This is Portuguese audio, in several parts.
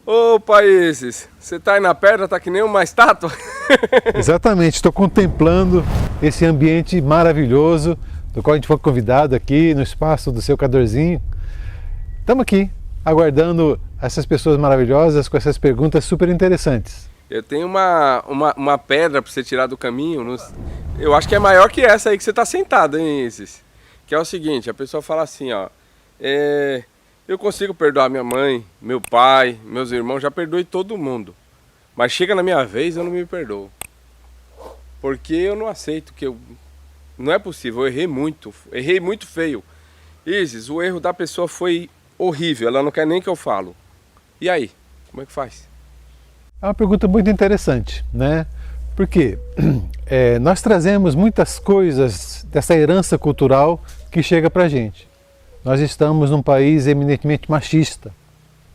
Opa, Isis, você tá aí na pedra, tá que nem uma estátua? Exatamente, estou contemplando esse ambiente maravilhoso do qual a gente foi convidado aqui no espaço do seu Cadorzinho. Estamos aqui, aguardando essas pessoas maravilhosas com essas perguntas super interessantes. Eu tenho uma pedra para você tirar do caminho, eu acho que é maior que essa aí que você tá sentado, hein, Isis? Que é o seguinte, a pessoa fala assim, ó, eu consigo perdoar minha mãe, meu pai, meus irmãos, já perdoei todo mundo. Mas chega na minha vez, eu não me perdoo. Porque eu não aceito que eu... Não é possível, eu errei muito feio. Isis, o erro da pessoa foi horrível, ela não quer nem que eu falo. E aí, como é que faz? É uma pergunta muito interessante, né? Porque nós trazemos muitas coisas dessa herança cultural que chega pra gente. Nós estamos num país eminentemente machista,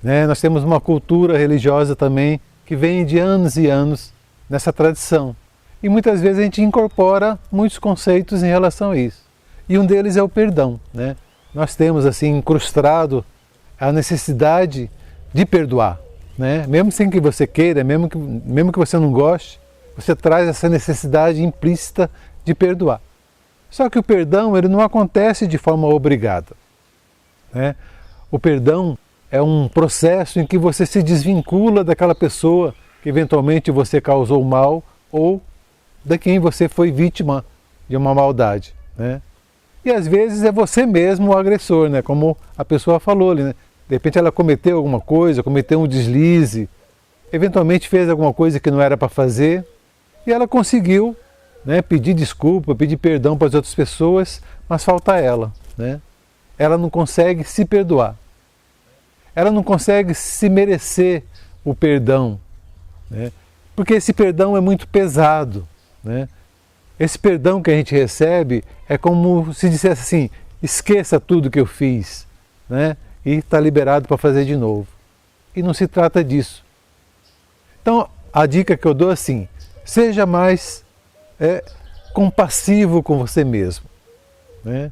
né? Nós temos uma cultura religiosa também que vem de anos e anos nessa tradição. E muitas vezes a gente incorpora muitos conceitos em relação a isso. E um deles é o perdão, né? Nós temos assim incrustado a necessidade de perdoar, né? Mesmo sem que você queira, mesmo que você não goste, você traz essa necessidade implícita de perdoar. Só que o perdão ele não acontece de forma obrigada, né? O perdão é um processo em que você se desvincula daquela pessoa que eventualmente você causou mal ou de quem você foi vítima de uma maldade, né? E às vezes é você mesmo o agressor, né? Como a pessoa falou ali, né? De repente ela cometeu alguma coisa, cometeu um deslize, eventualmente fez alguma coisa que não era para fazer e ela conseguiu, né, pedir desculpa, pedir perdão para as outras pessoas, mas falta ela, né? Ela não consegue se perdoar. Ela não consegue se merecer o perdão, né? Porque esse perdão é muito pesado, né? Esse perdão que a gente recebe é como se dissesse assim, esqueça tudo que eu fiz, né? E está liberado para fazer de novo. E não se trata disso. Então, a dica que eu dou é assim, seja mais compassivo com você mesmo, né?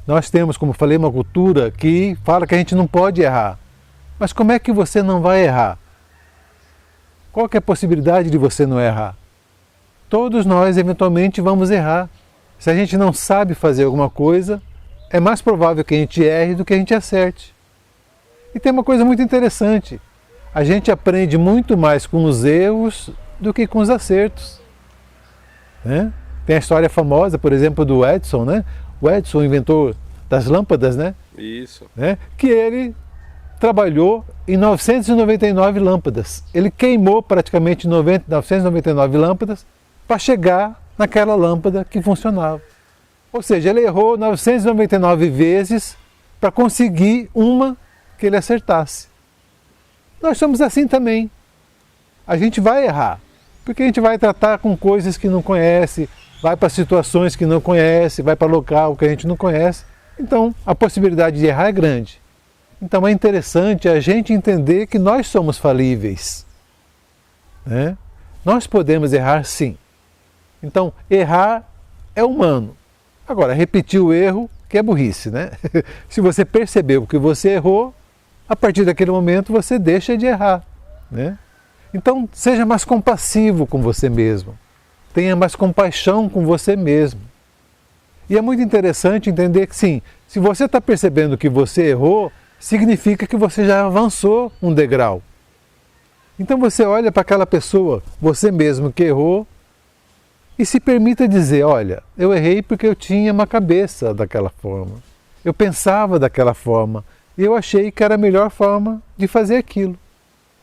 Nós temos, como falei, uma cultura que fala que a gente não pode errar. Mas como é que você não vai errar? Qual que é a possibilidade de você não errar? Todos nós, eventualmente, vamos errar. Se a gente não sabe fazer alguma coisa, é mais provável que a gente erre do que a gente acerte. E tem uma coisa muito interessante. A gente aprende muito mais com os erros do que com os acertos, né? Tem a história famosa, por exemplo, do Edison, né? O Edison, o inventor das lâmpadas, né? Isso. Né? Que ele trabalhou em 999 lâmpadas. Ele queimou praticamente 999 lâmpadas para chegar naquela lâmpada que funcionava. Ou seja, ele errou 999 vezes para conseguir uma que ele acertasse. Nós somos assim também. A gente vai errar, porque a gente vai tratar com coisas que não conhece, vai para situações que não conhece, vai para local que a gente não conhece. Então, a possibilidade de errar é grande. Então, é interessante a gente entender que nós somos falíveis, né? Nós podemos errar sim. Então, errar é humano. Agora, repetir o erro, que é burrice, né? Se você percebeu que você errou, a partir daquele momento você deixa de errar, né? Então, seja mais compassivo com você mesmo. Tenha mais compaixão com você mesmo. E é muito interessante entender que, sim, se você está percebendo que você errou, significa que você já avançou um degrau. Então você olha para aquela pessoa, você mesmo que errou, e se permita dizer, olha, eu errei porque eu tinha uma cabeça daquela forma. Eu pensava daquela forma, e eu achei que era a melhor forma de fazer aquilo.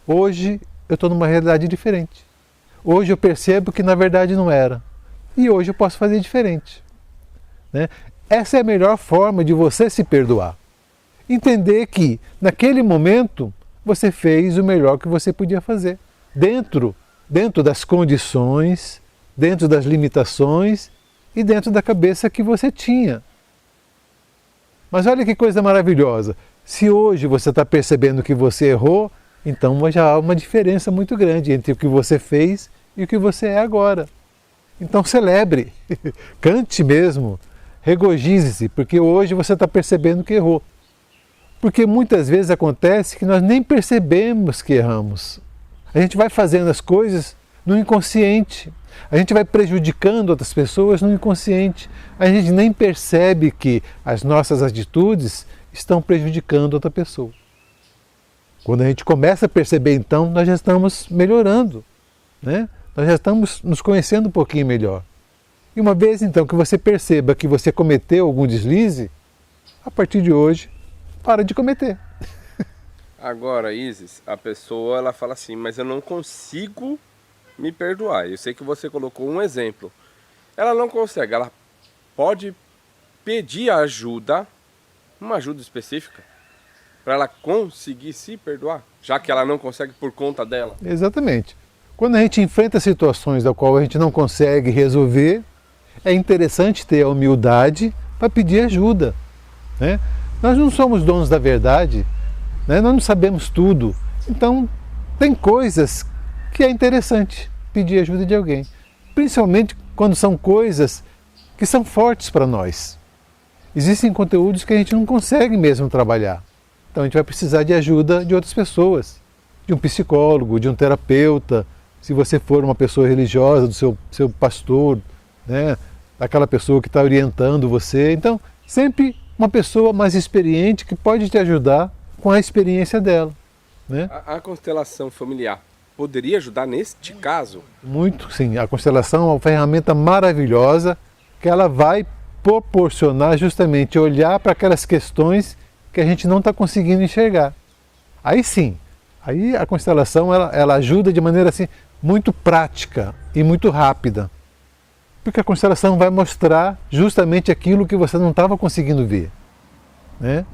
Hoje eu estou numa realidade diferente. Hoje eu percebo que na verdade não era. E hoje eu posso fazer diferente, né? Essa é a melhor forma de você se perdoar. Entender que naquele momento você fez o melhor que você podia fazer. Dentro das condições, dentro das limitações e dentro da cabeça que você tinha. Mas olha que coisa maravilhosa. Se hoje você está percebendo que você errou, então já há uma diferença muito grande entre o que você fez e o que você é agora. Então celebre, cante mesmo, regozije-se, porque hoje você está percebendo que errou. Porque muitas vezes acontece que nós nem percebemos que erramos. A gente vai fazendo as coisas no inconsciente. A gente vai prejudicando outras pessoas no inconsciente. A gente nem percebe que as nossas atitudes estão prejudicando outra pessoa. Quando a gente começa a perceber, então, nós já estamos melhorando, né? Nós já estamos nos conhecendo um pouquinho melhor. E uma vez, então, que você perceba que você cometeu algum deslize, a partir de hoje, para de cometer. Agora, Isis, a pessoa ela fala assim, mas eu não consigo me perdoar. Eu sei que você colocou um exemplo. Ela não consegue, ela pode pedir ajuda, uma ajuda específica, para ela conseguir se perdoar, já que ela não consegue por conta dela. Exatamente. Quando a gente enfrenta situações da qual a gente não consegue resolver, é interessante ter a humildade para pedir ajuda, né? Nós não somos donos da verdade, né? Nós não sabemos tudo. Então, tem coisas que é interessante pedir ajuda de alguém. Principalmente quando são coisas que são fortes para nós. Existem conteúdos que a gente não consegue mesmo trabalhar. Então a gente vai precisar de ajuda de outras pessoas. De um psicólogo, de um terapeuta, se você for uma pessoa religiosa, do seu pastor, né? Daquela pessoa que está orientando você. Então, sempre uma pessoa mais experiente que pode te ajudar com a experiência dela, né? A constelação familiar poderia ajudar neste caso? Muito, sim. A constelação é uma ferramenta maravilhosa que ela vai proporcionar justamente olhar para aquelas questões que a gente não está conseguindo enxergar. Aí sim, aí a constelação ela ajuda de maneira assim muito prática e muito rápida. Porque a constelação vai mostrar justamente aquilo que você não estava conseguindo ver, né?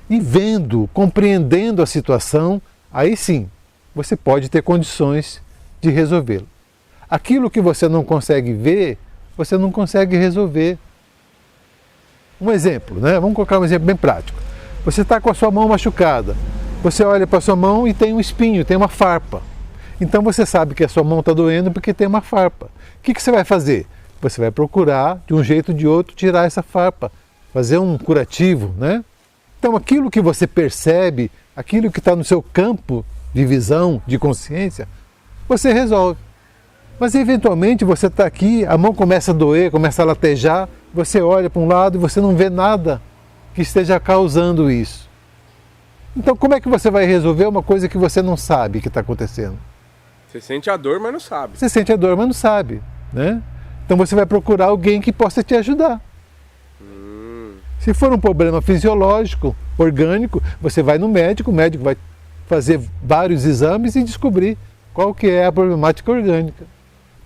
E vendo, compreendendo a situação, aí sim, você pode ter condições de resolvê-lo. Aquilo que você não consegue ver, você não consegue resolver. Um exemplo, né? Vamos colocar um exemplo bem prático. Você está com a sua mão machucada, você olha para a sua mão e tem um espinho, tem uma farpa. Então você sabe que a sua mão está doendo porque tem uma farpa. O que você vai fazer? Você vai procurar, de um jeito ou de outro, tirar essa farpa, fazer um curativo, né? Então aquilo que você percebe, aquilo que está no seu campo de visão, de consciência, você resolve. Mas eventualmente você está aqui, a mão começa a doer, começa a latejar, você olha para um lado e você não vê nada que esteja causando isso. Então como é que você vai resolver uma coisa que você não sabe que está acontecendo? Você sente a dor, mas não sabe. Você sente a dor, mas não sabe, né? Então você vai procurar alguém que possa te ajudar. Se for um problema fisiológico, orgânico, você vai no médico, o médico vai fazer vários exames e descobrir qual que é a problemática orgânica.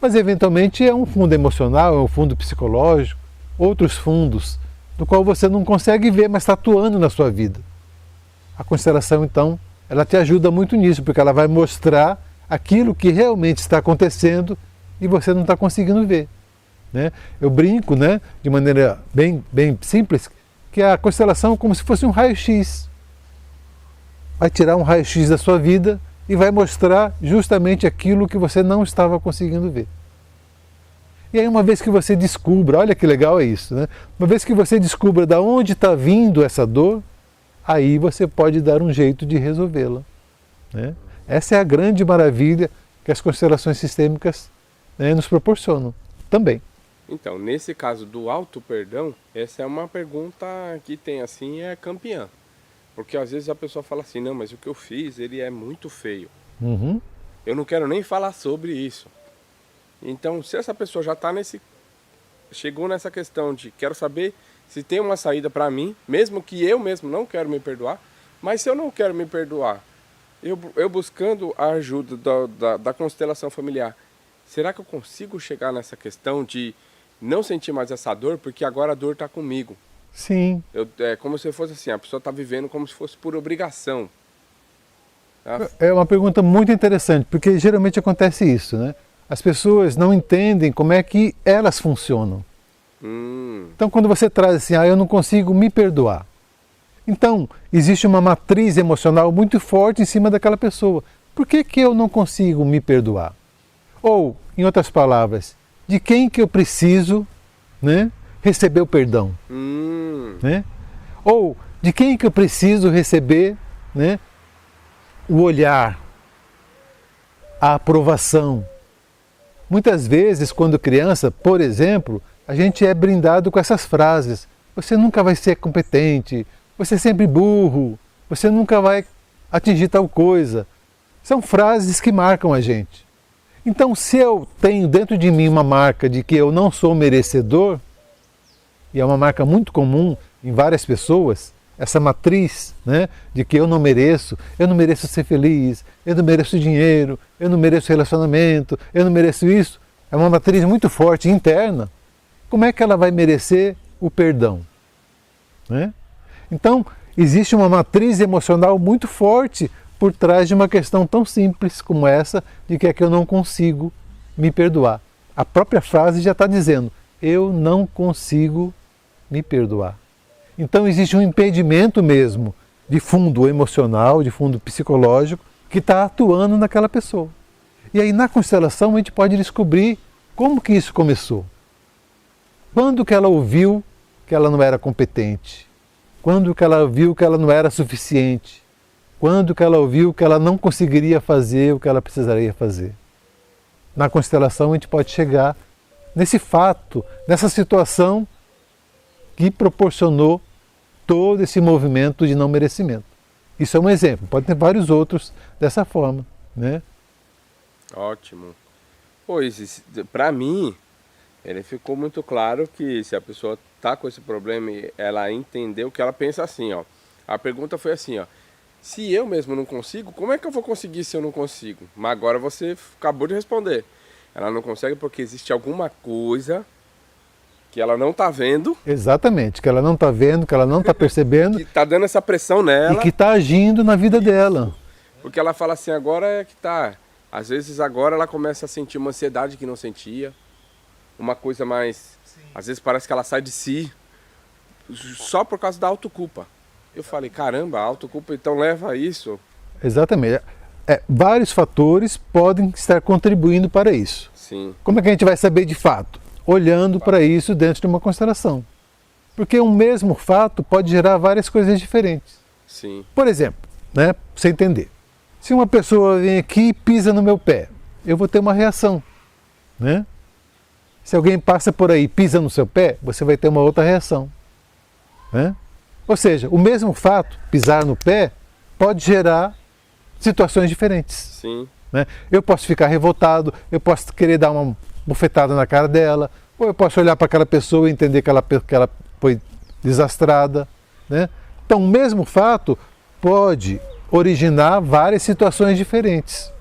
Mas eventualmente é um fundo emocional, é um fundo psicológico, outros fundos, do qual você não consegue ver, mas está atuando na sua vida. A constelação, então, ela te ajuda muito nisso, porque ela vai mostrar aquilo que realmente está acontecendo e você não está conseguindo ver, né? Eu brinco, né, de maneira bem simples, que a constelação é como se fosse um raio-x. Vai tirar um raio-x da sua vida e vai mostrar justamente aquilo que você não estava conseguindo ver. E aí uma vez que você descubra, olha que legal é isso, né? Uma vez que você descubra de onde está vindo essa dor, aí você pode dar um jeito de resolvê-la, né? Essa é a grande maravilha que as constelações sistêmicas, né, nos proporcionam também. Então, nesse caso do auto-perdão, essa é uma pergunta que tem assim, é campeã. Porque às vezes a pessoa fala assim, não, mas o que eu fiz, ele é muito feio. Uhum. Eu não quero nem falar sobre isso. Então, se essa pessoa já está chegou nessa questão de quero saber se tem uma saída para mim, mesmo que eu mesmo não quero me perdoar, mas se eu não quero me perdoar, eu buscando a ajuda da constelação familiar, será que eu consigo chegar nessa questão de não sentir mais essa dor, porque agora a dor está comigo? Sim. É como se fosse assim, a pessoa está vivendo como se fosse por obrigação. É uma pergunta muito interessante, porque geralmente acontece isso, né? As pessoas não entendem como é que elas funcionam. Então quando você traz assim, eu não consigo me perdoar. Então, existe uma matriz emocional muito forte em cima daquela pessoa. Por que eu não consigo me perdoar? Ou, em outras palavras, de quem que eu preciso, né, receber o perdão? Né? Ou De quem que eu preciso receber, né, o olhar, a aprovação? Muitas vezes, quando criança, por exemplo, a gente é brindado com essas frases: você nunca vai ser competente, você é sempre burro, você nunca vai atingir tal coisa. São frases que marcam a gente. Então, se eu tenho dentro de mim uma marca de que eu não sou merecedor, e é uma marca muito comum em várias pessoas, essa matriz, né, de que eu não mereço ser feliz, eu não mereço dinheiro, eu não mereço relacionamento, eu não mereço isso, é uma matriz muito forte interna. Como é que ela vai merecer o perdão? Né? Então, existe uma matriz emocional muito forte por trás de uma questão tão simples como essa, de que é que eu não consigo me perdoar. A própria frase já está dizendo: eu não consigo me perdoar. Então existe um impedimento mesmo de fundo emocional, de fundo psicológico, que está atuando naquela pessoa. E aí na constelação a gente pode descobrir como que isso começou. Quando que ela ouviu que ela não era competente? Quando que ela ouviu que ela não era suficiente? Quando que ela ouviu que ela não conseguiria fazer o que ela precisaria fazer? Na constelação a gente pode chegar nesse fato, nessa situação que proporcionou todo esse movimento de não merecimento. Isso é um exemplo, pode ter vários outros dessa forma, né? Ótimo. Pois, para mim, ele ficou muito claro que se a pessoa tá com esse problema e ela entendeu que ela pensa assim, ó. A pergunta foi assim, ó: se eu mesmo não consigo, como é que eu vou conseguir se eu não consigo? Mas agora você acabou de responder. Ela não consegue porque existe alguma coisa que ela não está vendo. Exatamente, que ela não está vendo, que ela não está percebendo. Que está dando essa pressão nela. E que está agindo na vida dela. Porque ela fala assim, agora é que tá. Às vezes agora ela começa a sentir uma ansiedade que não sentia. Uma coisa mais... Sim. Às vezes parece que ela sai de si. Só por causa da autoculpa. Eu falei, caramba, a autoculpa então leva a isso. Exatamente. Vários fatores podem estar contribuindo para isso. Sim. Como é que a gente vai saber de fato? Olhando para isso dentro de uma constelação. Porque um mesmo fato pode gerar várias coisas diferentes. Sim. Por exemplo, né, pra você entender, se uma pessoa vem aqui e pisa no meu pé, eu vou ter uma reação. Né? Se alguém passa por aí e pisa no seu pé, você vai ter uma outra reação. Né? Ou seja, o mesmo fato, pisar no pé, pode gerar situações diferentes. Sim. Né? Eu posso ficar revoltado, eu posso querer dar uma bufetada na cara dela, ou eu posso olhar para aquela pessoa e entender que ela foi desastrada. Né? Então, o mesmo fato pode originar várias situações diferentes.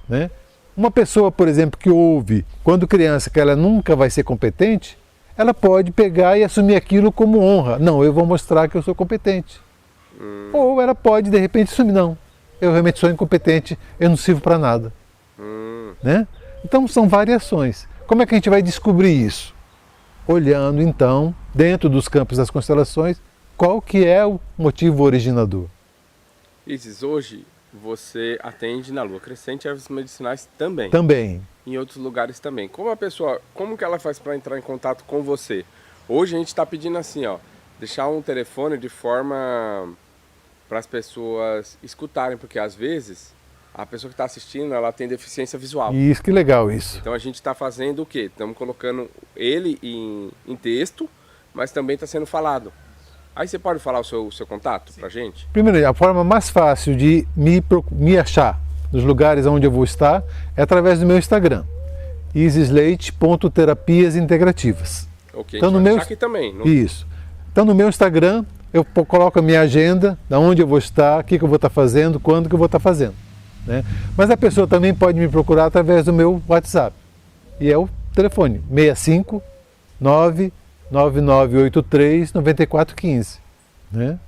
Né? Uma pessoa, por exemplo, que ouve, quando criança, que ela nunca vai ser competente, ela pode pegar e assumir aquilo como honra. Não, eu vou mostrar que eu sou competente. Ou ela pode, de repente, assumir, não, eu realmente sou incompetente, eu não sirvo para nada. Né? Então, são variações. Como é que a gente vai descobrir isso? Olhando, então, dentro dos campos das constelações, qual que é o motivo originador. Isis, hoje você atende na Lua Crescente ervas medicinais também. Também. Em outros lugares também. Como que ela faz para entrar em contato com você? Hoje a gente está pedindo assim, ó, deixar um telefone de forma para as pessoas escutarem, porque às vezes a pessoa que está assistindo, ela tem deficiência visual. Isso, que legal isso. Então a gente está fazendo o quê? Estamos colocando ele em texto, mas também está sendo falado. Aí você pode falar o seu contato para a gente? Primeiro, a forma mais fácil de me achar nos lugares onde eu vou estar é através do meu Instagram, isisleite.terapias integrativas. Ok, então, no meu aqui também. Isso. Então no meu Instagram eu coloco a minha agenda, da onde eu vou estar, o que eu vou estar fazendo, quando que eu vou estar fazendo. Né? Mas a pessoa também pode me procurar através do meu WhatsApp. E é o telefone 65 99983 9415. Né?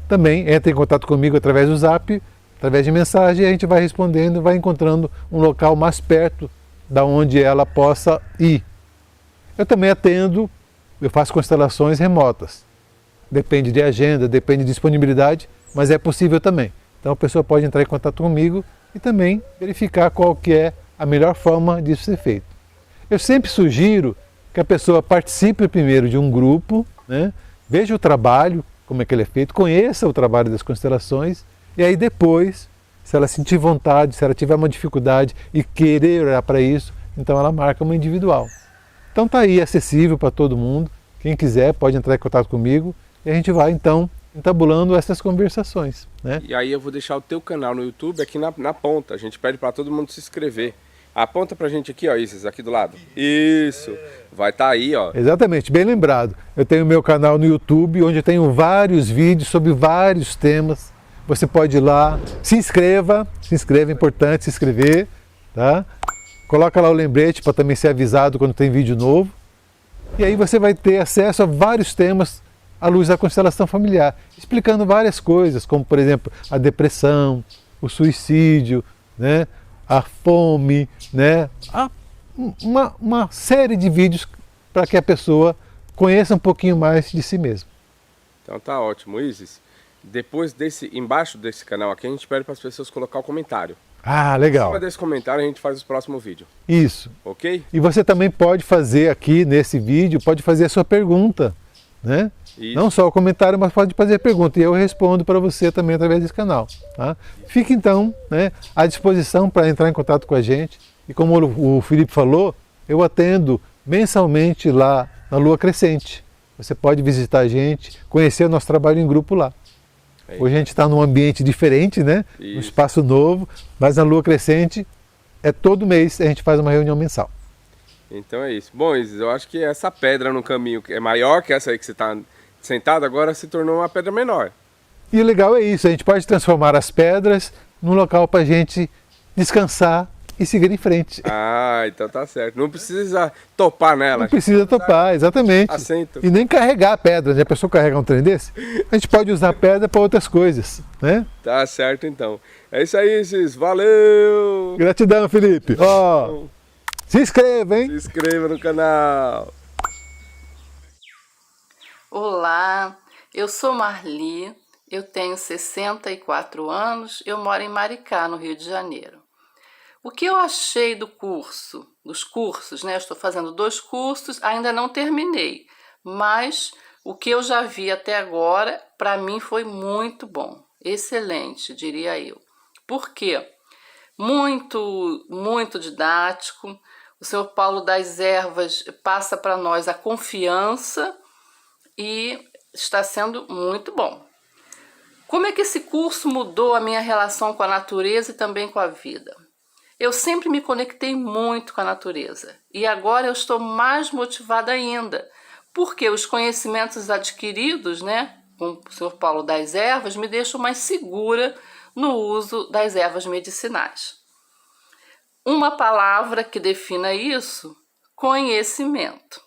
Também entra em contato comigo através do Zap, através de mensagem, e a gente vai respondendo, vai encontrando um local mais perto da onde ela possa ir. Eu também atendo, eu faço constelações remotas. Depende de agenda, depende de disponibilidade, mas é possível também. Então a pessoa pode entrar em contato comigo e também verificar qual que é a melhor forma disso ser feito. Eu sempre sugiro que a pessoa participe primeiro de um grupo, né? Veja o trabalho, como é que ele é feito, conheça o trabalho das constelações e aí depois, se ela sentir vontade, se ela tiver uma dificuldade e querer olhar para isso, então ela marca uma individual. Então está aí, acessível para todo mundo. Quem quiser pode entrar em contato comigo e a gente vai então entabulando essas conversações, né? E aí eu vou deixar o teu canal no YouTube aqui na ponta. A gente pede para todo mundo se inscrever. Aponta pra gente aqui, ó, Isis, aqui do lado. Isso, vai estar aí, ó. Exatamente, bem lembrado. Eu tenho meu canal no YouTube, onde eu tenho vários vídeos sobre vários temas. Você pode ir lá, se inscreva, é importante se inscrever, tá? Coloca lá o lembrete para também ser avisado quando tem vídeo novo. E aí você vai ter acesso a vários temas à luz da constelação familiar, explicando várias coisas, como por exemplo a depressão, o suicídio, né? A fome, né? Uma série de vídeos para que a pessoa conheça um pouquinho mais de si mesma. Então tá ótimo, Isis. Depois embaixo desse canal aqui, a gente pede para as pessoas colocar o comentário. Ah, Em legal. cima desse comentário a gente faz o próximo vídeo. Isso. Ok? E você também pode fazer aqui nesse vídeo, pode fazer a sua pergunta, né? Isso. Não só o comentário, mas pode fazer a pergunta e eu respondo para você também através desse canal. Tá? Fique então, né, à disposição para entrar em contato com a gente. E como o Felipe falou, eu atendo mensalmente lá na Lua Crescente. Você pode visitar a gente, conhecer o nosso trabalho em grupo lá. Hoje a gente está num ambiente diferente, né? Um espaço novo, mas na Lua Crescente é todo mês a gente faz uma reunião mensal. Então é isso. Bom, Isis, eu acho que essa pedra no caminho, que é maior que essa aí que você está sentado, agora se tornou uma pedra menor. E o legal é isso, a gente pode transformar as pedras num local para a gente descansar e seguir em frente. Ah, então tá certo. Não precisa topar nela. Não precisa topar, exatamente. Assento. E nem carregar a pedra, né? A pessoa carregar um trem desse, a gente pode usar a pedra para outras coisas, né? Tá certo então. É isso aí, Isis. Valeu! Gratidão, Felipe. Ó, se inscreva, hein? Se inscreva no canal. Olá, eu sou Marli, eu tenho 64 anos, eu moro em Maricá, no Rio de Janeiro. O que eu achei dos cursos, né? Eu estou fazendo 2 cursos, ainda não terminei, mas o que eu já vi até agora, para mim foi muito bom, excelente, diria eu. Por quê? Muito didático, o senhor Paulo das Ervas passa para nós a confiança e está sendo muito bom. Como é que esse curso mudou a minha relação com a natureza e também com a vida? Eu sempre me conectei muito com a natureza e agora eu estou mais motivada ainda, porque os conhecimentos adquiridos, né, com o Sr. Paulo das Ervas, me deixam mais segura no uso das ervas medicinais. Uma palavra que defina isso: conhecimento.